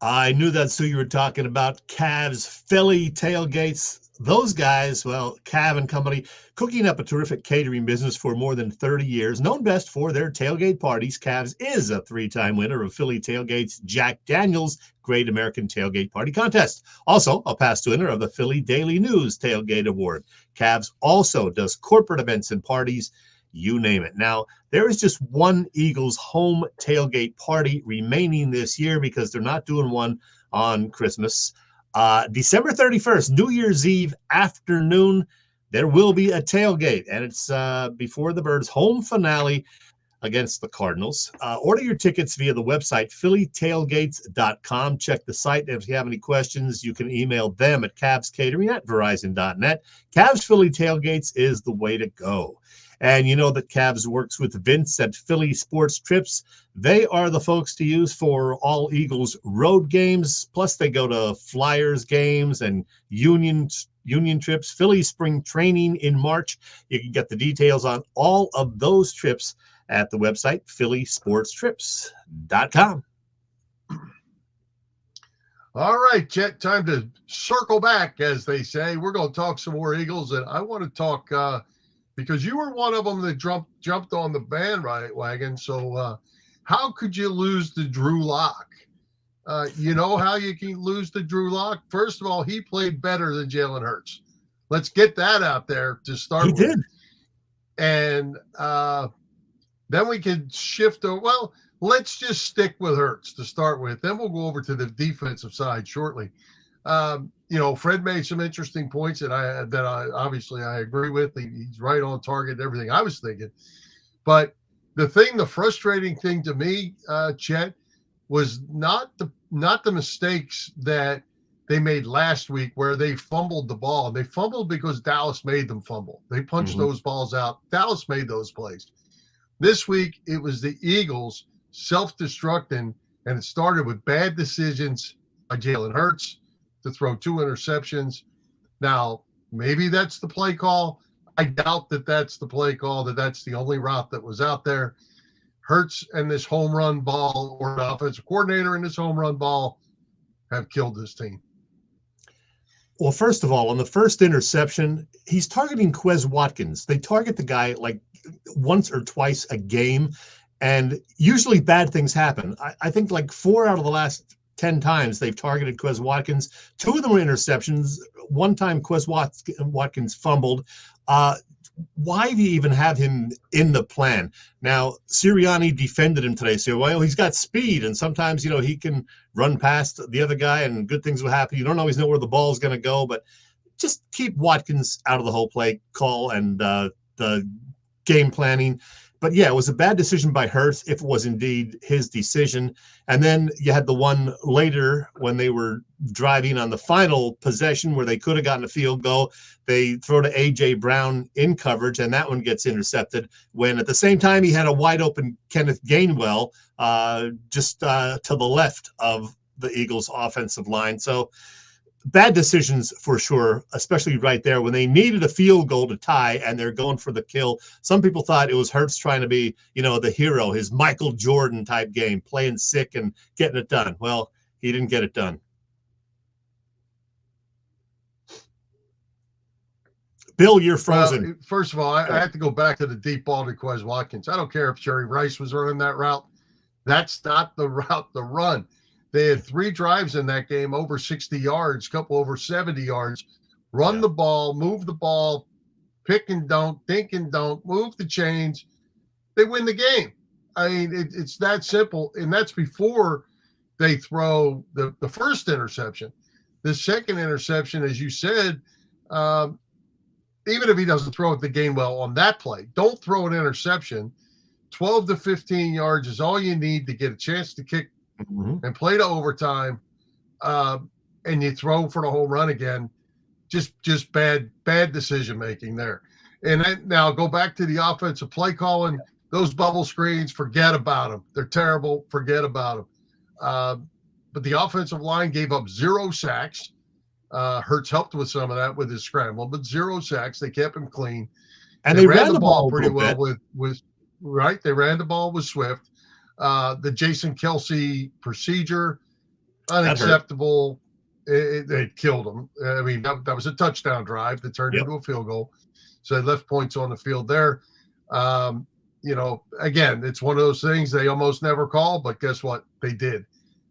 I knew that's who you were talking about. Cavs Philly tailgates. those guys, well, Cav and company, cooking up a terrific catering business for more than 30 years, known best for their tailgate parties. Cavs is a 3-time winner of Philly Tailgate's Jack Daniels Great American Tailgate Party Contest. Also, a past winner of the Philly Daily News Tailgate Award. Cavs also does corporate events and parties, you name it. Now, there is just one Eagles home tailgate party remaining this year because they're not doing one on Christmas. December 31st, New Year's Eve afternoon, there will be a tailgate, and it's before the Birds' home finale against the Cardinals. Order your tickets via the website, phillytailgates.com. Check the site. If you have any questions, you can email them at cavscatering@verizon.net. Cavs Philly Tailgates is the way to go. And you know that Cavs works with Vince at Philly Sports Trips. They are the folks to use for all Eagles road games. Plus, they go to Flyers games and Union trips, Philly spring training in March. You can get the details on all of those trips at the website, phillysportstrips.com. All right, Chet, time to circle back, as they say. We're going to talk some more Eagles, and I want to talk because you were one of them that jumped on the bandwagon. So how could you lose to Drew Lock? You know how you can lose to Drew Lock? First of all, he played better than Jalen Hurts. Let's get that out there to start with. He did. And then we could shift to, well, let's just stick with Hurts to start with. Then we'll go over to the defensive side shortly. You know, Fred made some interesting points that I obviously agree with. He's right on target, everything I was thinking. But the frustrating thing to me, Chet, was not the mistakes that they made last week where they fumbled the ball. They fumbled because Dallas made them fumble. They punched those balls out. Dallas made those plays. This week, it was the Eagles self-destructing, and it started with bad decisions by Jalen Hurts to throw 2 interceptions. Now, maybe that's the play call. I doubt that that's the play call, that's the only route that was out there. Hurts and this home run ball, or the offensive coordinator and this home run ball, have killed this team. Well, first of all, on the first interception, he's targeting Quez Watkins. They target the guy like once or twice a game, and usually bad things happen. I think like 4 out of the last 10 times they've targeted Quez Watkins. 2 of them were interceptions. One time Quez Watkins fumbled. Why do you even have him in the plan? Now, Sirianni defended him today. So, well, he's got speed, and sometimes, you know, he can run past the other guy and good things will happen. You don't always know where the ball is going to go, but just keep Watkins out of the whole play call and the game planning. But yeah, it was a bad decision by Hurts if it was indeed his decision. And then you had the one later when they were driving on the final possession where they could have gotten a field goal. They throw to A.J. Brown in coverage, and that one gets intercepted when at the same time he had a wide open Kenneth Gainwell just to the left of the Eagles offensive line. So bad decisions for sure, especially right there when they needed a field goal to tie and they're going for the kill. Some people thought it was Hurts trying to be, you know, the hero, his Michael Jordan type game, playing sick and getting it done. Well, he didn't get it done. Bill, you're frozen. Well, first of all, I have to go back to the deep ball to Quez Watkins. I don't care if Jerry Rice was running that route. That's not the route to run. They had 3 drives in that game, over 60 yards, couple over 70 yards. Run the ball, move the ball, pick and don't, think and don't, move the chains. They win the game. I mean, it's that simple. And that's before they throw the first interception. The second interception, as you said, even if he doesn't throw it to Gainwell on that play, don't throw an interception. 12 to 15 yards is all you need to get a chance to kick and play to overtime, and you throw for the home run again. Just bad decision making there. And then, now go back to the offensive play calling. Those bubble screens, forget about them. They're terrible. Forget about them. But the offensive line gave up 0 sacks. Hurts helped with some of that with his scramble, but 0 sacks. They kept him clean. And they ran the ball pretty well with right. They ran the ball with Swift. The Jason Kelce procedure, unacceptable. it killed them. I mean, that was a touchdown drive that turned into a field goal. So they left points on the field there. Again, it's one of those things they almost never call, but guess what? They did.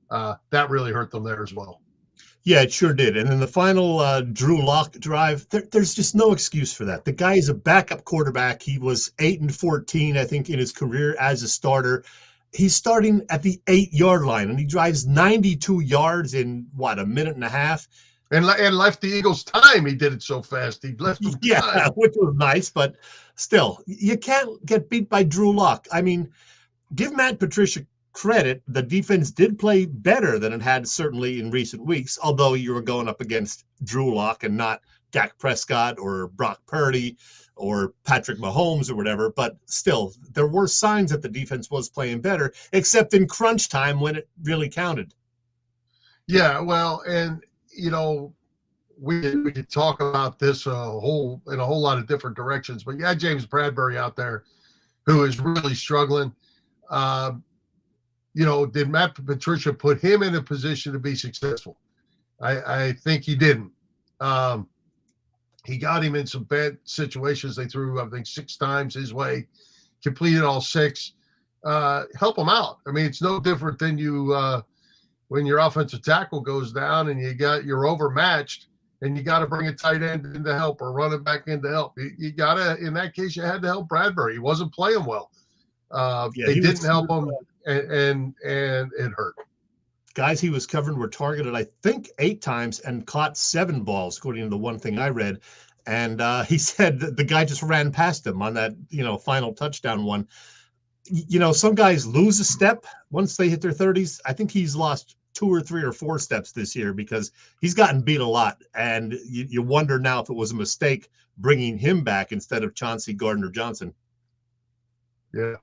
That really hurt them there as well. Yeah, it sure did. And then the final Drew Lock drive, there's just no excuse for that. The guy is a backup quarterback. He was 8-14, I think, in his career as a starter. He's starting at the 8-yard line, and he drives 92 yards in, a minute and a half? And left the Eagles time. He did it so fast. He left them time. Which was nice, but still, you can't get beat by Drew Lock. I mean, give Matt Patricia credit, the defense did play better than it had certainly in recent weeks, although you were going up against Drew Lock and not Dak Prescott or Brock Purdy or Patrick Mahomes or whatever. But still, there were signs that the defense was playing better, except in crunch time when it really counted. Yeah, well, and, we could talk about this in a whole lot of different directions. But, James Bradbury out there who is really struggling. Did Matt Patricia put him in a position to be successful? I think he didn't. He got him in some bad situations. They threw, I think, 6 times his way, completed all 6. Help him out. I mean, it's no different than when your offensive tackle goes down and you're overmatched and you got to bring a tight end in to help or run it back in to help. You got to, in that case, you had to help Bradbury. He wasn't playing well. They didn't help him. And it hurt. Guys he was covering were targeted, I think, 8 times and caught 7 balls, according to the one thing I read. And he said that the guy just ran past him on that, final touchdown one. Some guys lose a step once they hit their 30s. I think he's lost 2 or 3 or 4 steps this year because he's gotten beat a lot. And you wonder now if it was a mistake bringing him back instead of Chauncey Gardner-Johnson. Yeah.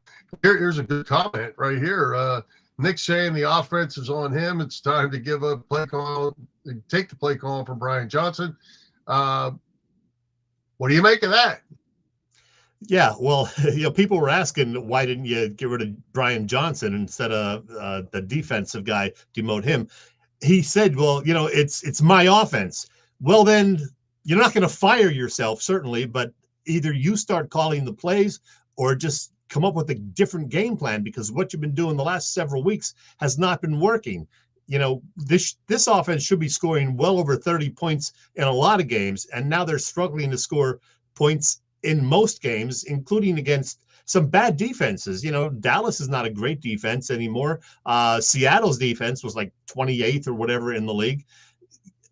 Here's a good comment right here. Nick saying the offense is on him. It's time to give a play call, take the play call from Brian Johnson. What do you make of that? Yeah, well, people were asking, why didn't you get rid of Brian Johnson instead of the defensive guy, demote him? He said, well, it's my offense. Well, then you're not going to fire yourself, certainly, but either you start calling the plays or just come up with a different game plan, because what you've been doing the last several weeks has not been working. This offense should be scoring well over 30 points in a lot of games, and now they're struggling to score points in most games, including against some bad defenses. Dallas is not a great defense anymore. Seattle's defense was like 28th or whatever in the league.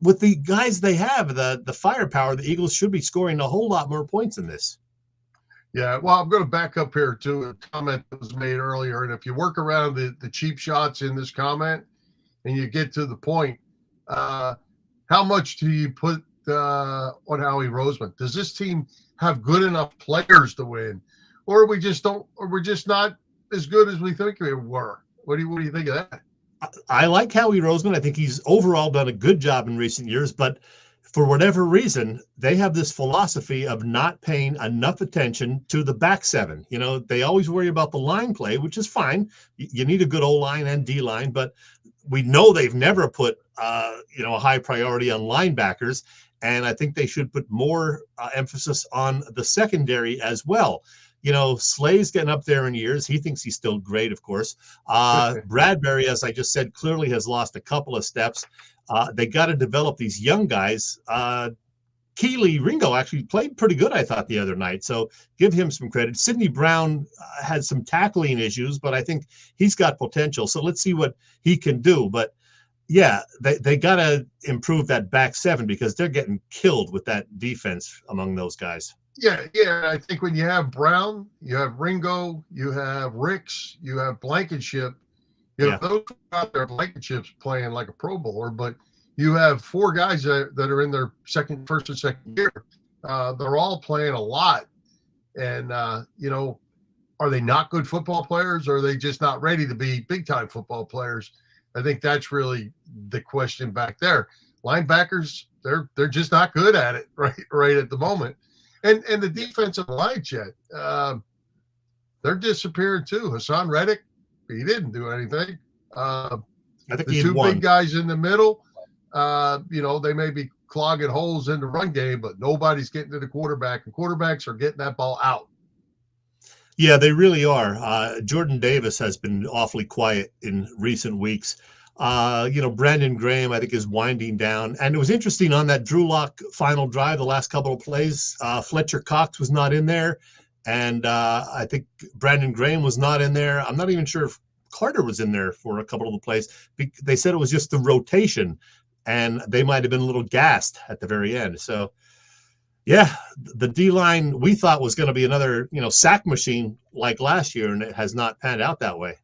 With the guys they have, the firepower, the Eagles should be scoring a whole lot more points in this. Yeah, well, I'm going to back up here to a comment that was made earlier. And if you work around the cheap shots in this comment and you get to the point, how much do you put on Howie Roseman? Does this team have good enough players to win? Or we're just not as good as we think we were? What do you think of that? I like Howie Roseman. I think he's overall done a good job in recent years, but for whatever reason, they have this philosophy of not paying enough attention to the back 7. They always worry about the line play, which is fine. You need a good O-line and D-line, but we know they've never put, a high priority on linebackers. And I think they should put more emphasis on the secondary as well. Slay's getting up there in years. He thinks he's still great, of course. Bradbury, as I just said, clearly has lost a couple of steps. They got to develop these young guys. Keely Ringo actually played pretty good, I thought, the other night. So give him some credit. Sidney Brown had some tackling issues, but I think he's got potential. So let's see what he can do. But yeah, they got to improve that back 7 because they're getting killed with that defense among those guys. Yeah. I think when you have Brown, you have Ringo, you have Ricks, you have Blankenship. Those out there, Blankenship's playing like a Pro Bowler, but you have 4 guys that are in their first and second year. They're all playing a lot. And, are they not good football players, or are they just not ready to be big-time football players? I think that's really the question back there. Linebackers, they're just not good at it right at the moment. And the defensive line, Chet, they're disappearing too. Hassan Reddick, he didn't do anything. I think the 2 big guys in the middle, They may be clogging holes in the run game, but nobody's getting to the quarterback, and quarterbacks are getting that ball out. Yeah, they really are. Jordan Davis has been awfully quiet in recent weeks. Brandon Graham, I think, is winding down. And it was interesting on that Drew Lock final drive, the last couple of plays, Fletcher Cox was not in there. And I think Brandon Graham was not in there. I'm not even sure if Carter was in there for a couple of the plays. They said it was just the rotation, and they might have been a little gassed at the very end. So, yeah, the D-line we thought was going to be another, sack machine like last year, and it has not panned out that way.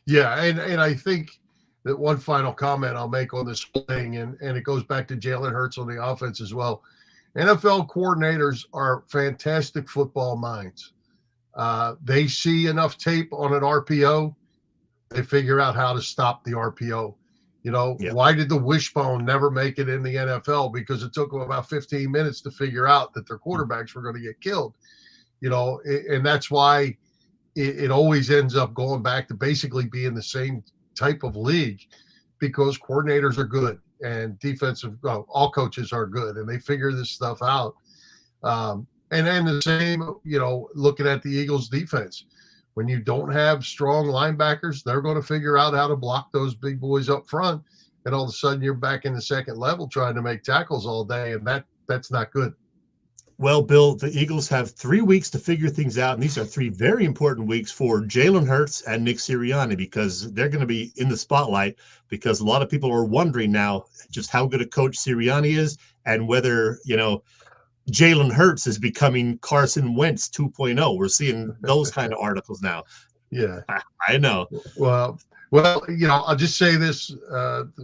Yeah, and I think that one final comment I'll make on this thing, and it goes back to Jalen Hurts on the offense as well. NFL coordinators are fantastic football minds. They see enough tape on an RPO, they figure out how to stop the RPO. Why did the wishbone never make it in the NFL? Because it took them about 15 minutes to figure out that their quarterbacks were going to get killed. And that's why it always ends up going back to basically being the same type of league, because coordinators are good and all coaches are good, and they figure this stuff out. And then the same, looking at the Eagles defense, when you don't have strong linebackers, they're going to figure out how to block those big boys up front. And all of a sudden you're back in the second level trying to make tackles all day. And that's not good. Well, Bill, the Eagles have 3 weeks to figure things out. And these are 3 very important weeks for Jalen Hurts and Nick Sirianni, because they're going to be in the spotlight, because a lot of people are wondering now just how good a coach Sirianni is, and whether, Jalen Hurts is becoming Carson Wentz 2.0. We're seeing those kind of articles now. Yeah, I know. Well, I'll just say this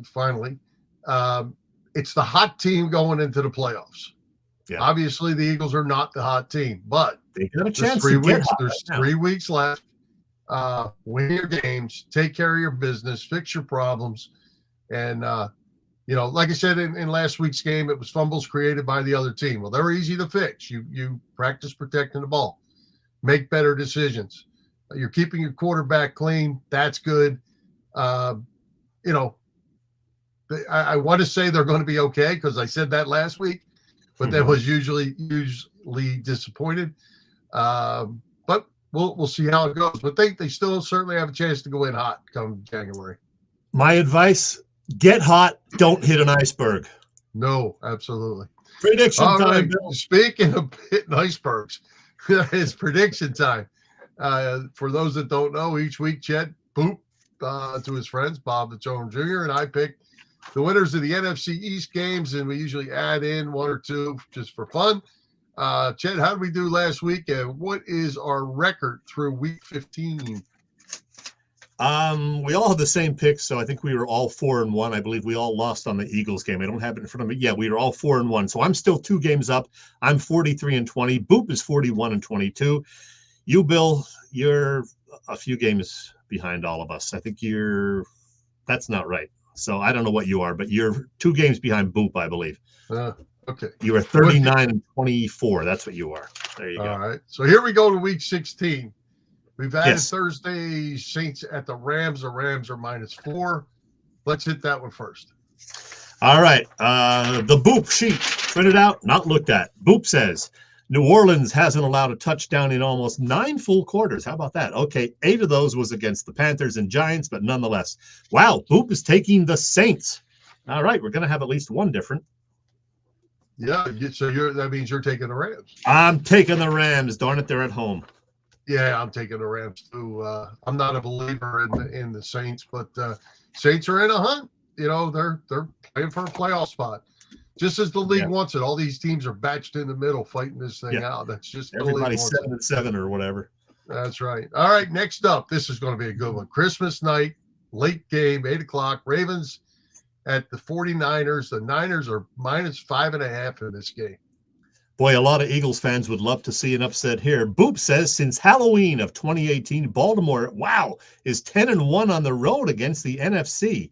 finally. It's the hot team going into the playoffs. Yeah. Obviously, the Eagles are not the hot team, but they got a chance. There's 3 weeks left. Win your games, take care of your business, fix your problems, and like I said in last week's game, it was fumbles created by the other team. Well, they're easy to fix. You practice protecting the ball, make better decisions. You're keeping your quarterback clean. That's good. I want to say they're going to be okay, because I said that last week, but that was usually disappointed. But we'll see how it goes. But they still certainly have a chance to go in hot come January. My advice: get hot, don't hit an iceberg. No, absolutely. Prediction time, Bill. Speaking of hitting icebergs, it's prediction time. For those that don't know, each week Chet to his friends, Bob the Tone Jr., and I pick the winners of the NFC East games, and we usually add in 1 or 2 just for fun. Chet, how did we do last week, and what is our record through week 15? We all have the same picks, so I think we were all 4-1. I believe we all lost on the Eagles game. I don't have it in front of me. Yeah, we were all 4-1. So I'm still 2 games up. I'm 43-20. Boop is 41-22. You, Bill, you're a few games behind all of us. I think that's not right. So I don't know what you are, but you're 2 games behind Boop, I believe. Okay. You are 39-24. That's what you are. There you go. All right. So here we go to week 16. We've added Thursday Saints at the Rams. The Rams are -4. Let's hit that one first. All right. The Boop sheet printed out, not looked at. Boop says New Orleans hasn't allowed a touchdown in almost 9 full quarters. How about that? Okay, 8 of those was against the Panthers and Giants, but nonetheless. Wow, Boop is taking the Saints. All right, we're going to have at least one different. Yeah, so that means you're taking the Rams. I'm taking the Rams. Darn it, they're at home. Yeah, I'm taking the Rams too. I'm not a believer in the Saints, but Saints are in a hunt. They're playing for a playoff spot, just as the league wants it. All these teams are batched in the middle, fighting this thing out. That's just everybody's 7-7 or whatever. That's right. All right, next up, this is going to be a good one. Christmas night, late game, 8:00. Ravens at the 49ers. The Niners are -5.5 in this game. Boy, a lot of Eagles fans would love to see an upset here. Boop says since Halloween of 2018, Baltimore, is 10-1 on the road against the NFC.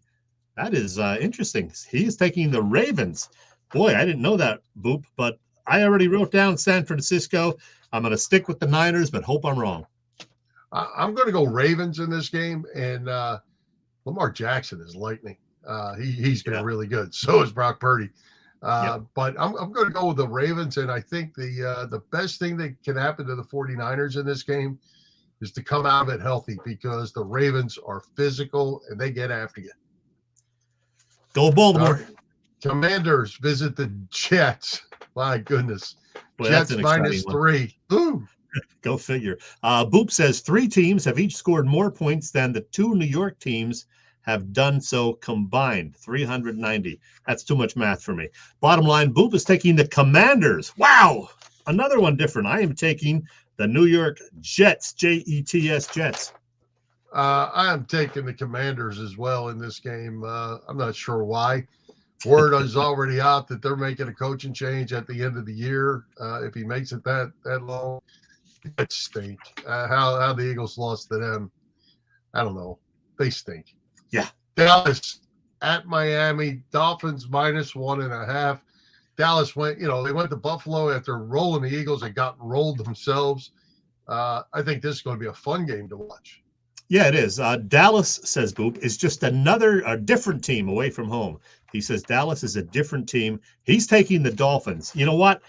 That is interesting. He is taking the Ravens. Boy, I didn't know that, Boop, but I already wrote down San Francisco. I'm going to stick with the Niners, but hope I'm wrong. I'm going to go Ravens in this game, and Lamar Jackson is lightning. He's been really good. So is Brock Purdy. But I'm going to go with the Ravens, and I think the best thing that can happen to the 49ers in this game is to come out of it healthy, because the Ravens are physical and they get after you. Go Baltimore. Commanders visit the Jets. My goodness. Boy, Jets -3. Ooh. Go figure. Boop says 3 teams have each scored more points than the 2 New York teams have done so combined. 390. That's too much math for me. Bottom line, Boop is taking the Commanders. Wow. Another one different. I am taking the New York Jets. Jets, Jets. I am taking the Commanders as well in this game. I'm not sure why. Word is already out that they're making a coaching change at the end of the year. If he makes it that long, it stink. How the Eagles lost to them, I don't know. They stink. Yeah. Dallas at Miami, Dolphins -1.5. Dallas went to Buffalo after rolling the Eagles and got rolled themselves. I think this is going to be a fun game to watch. Yeah, it is. Dallas, says Boop, is just a different team away from home. He says Dallas is a different team. He's taking the Dolphins. You know what?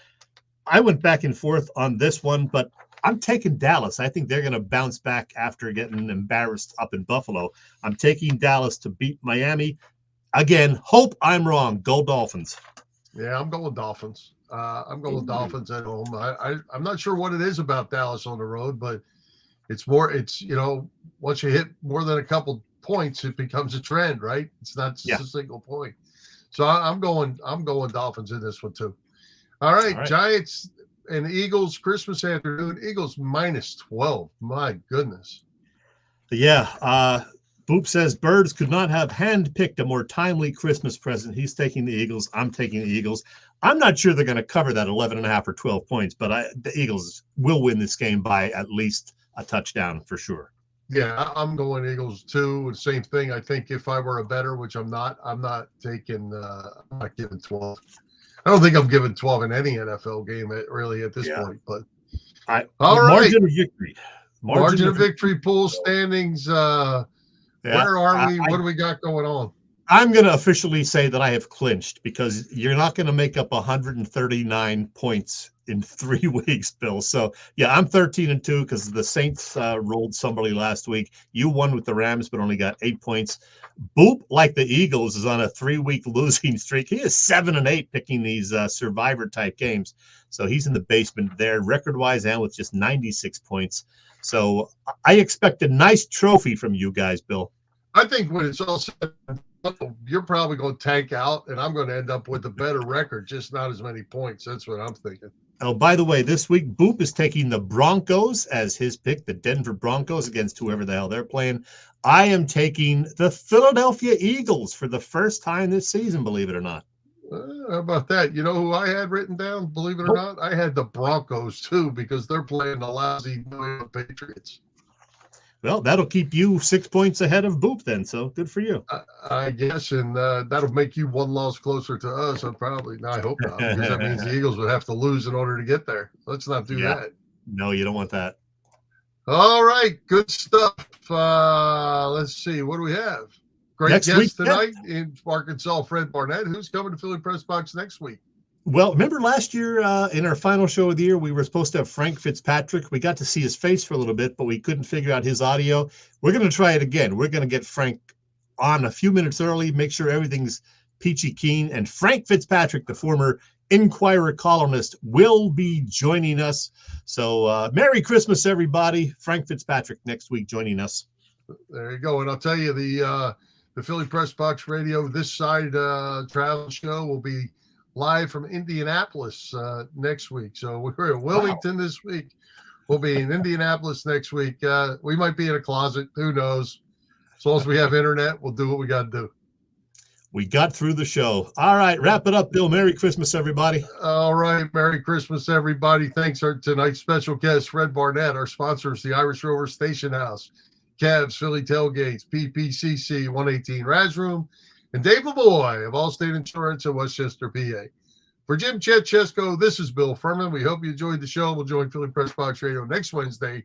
I went back and forth on this one, but I'm taking Dallas. I think they're going to bounce back after getting embarrassed up in Buffalo. I'm taking Dallas to beat Miami. Again, hope I'm wrong. Go Dolphins. Yeah, I'm going Dolphins. I'm going with Dolphins at home. I'm not sure what it is about Dallas on the road, but it's once you hit more than a couple points, it becomes a trend, right? It's not just a single point. So I'm going Dolphins in this one too. All right. Giants and Eagles, Christmas afternoon. Eagles -12. My goodness. Yeah. Boop says Birds could not have handpicked a more timely Christmas present. He's taking the Eagles. I'm taking the Eagles. I'm not sure they're going to cover that 11.5 or 12 points, but the Eagles will win this game by at least a touchdown for sure. Yeah, I'm going Eagles too. Same thing. I think if I were a bettor, which I'm not taking. I'm not giving 12. I don't think I'm giving 12 in any NFL game really at this point. But margin of victory. Margin of victory pool standings. Where are we? What do we got going on? I'm going to officially say that I have clinched, because you're not going to make up 139 points in 3 weeks, Bill. So, yeah, I'm 13-2 because the Saints rolled somebody last week. You won with the Rams, but only got 8 points. Boop, like the Eagles, is on a 3-week losing streak. He is 7-8 picking these survivor-type games. So he's in the basement there, record-wise, and with just 96 points. So I expect a nice trophy from you guys, Bill. I think when it's all said, you're probably going to tank out, and I'm going to end up with a better record, just not as many points. That's what I'm thinking. Oh, by the way, this week, Boop is taking the Broncos as his pick, the Denver Broncos against whoever the hell they're playing. I am taking the Philadelphia Eagles for the first time this season, believe it or not. How about that? You know who I had written down, believe it or not? I had the Broncos, too, because they're playing the lousy New England Patriots. Well, that'll keep you 6 points ahead of Boop then, so good for you. I guess, and that'll make you one loss closer to us. I hope not, because that means the Eagles would have to lose in order to get there. Let's not do that. No, you don't want that. All right, good stuff. Let's see, what do we have? Great next guest week, tonight in Arkansas, Fred Barnett. Who's coming to Philly Press Box next week? Well, remember last year in our final show of the year, we were supposed to have Frank Fitzpatrick. We got to see his face for a little bit, but we couldn't figure out his audio. We're going to try it again. We're going to get Frank on a few minutes early, make sure everything's peachy keen. And Frank Fitzpatrick, the former Inquirer columnist, will be joining us. So Merry Christmas, everybody. Frank Fitzpatrick next week joining us. There you go. And I'll tell you, the Philly Press Box Radio This Side travel show will be live from Indianapolis next week. So we're in Wilmington this week. We'll be in Indianapolis next week. We might be in a closet. Who knows? As long as we have internet, we'll do what we got to do. We got through the show. All right, wrap it up, Bill. Merry Christmas, everybody. All right, Merry Christmas, everybody. Thanks to tonight's special guest, Fred Barnett. Our sponsors, the Irish Rover Station House, Cavs, Philly Tailgates, PPCC 118 Raz Room, and Dave LeBoy of Allstate Insurance in Westchester, PA. For Jim Chet Chesko, this is Bill Furman. We hope you enjoyed the show. We'll join Philly Press Box Radio next Wednesday,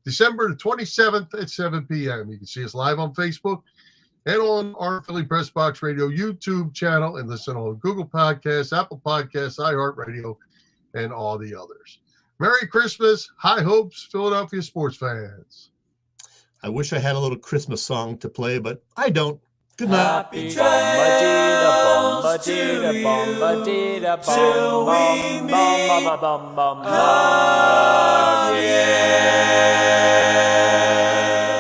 December the 27th at 7 p.m. You can see us live on Facebook and on our Philly Press Box Radio YouTube channel, and listen on Google Podcasts, Apple Podcasts, iHeartRadio, and all the others. Merry Christmas, high hopes, Philadelphia sports fans. I wish I had a little Christmas song to play, but I don't. Good night. Happy trails to you till we meet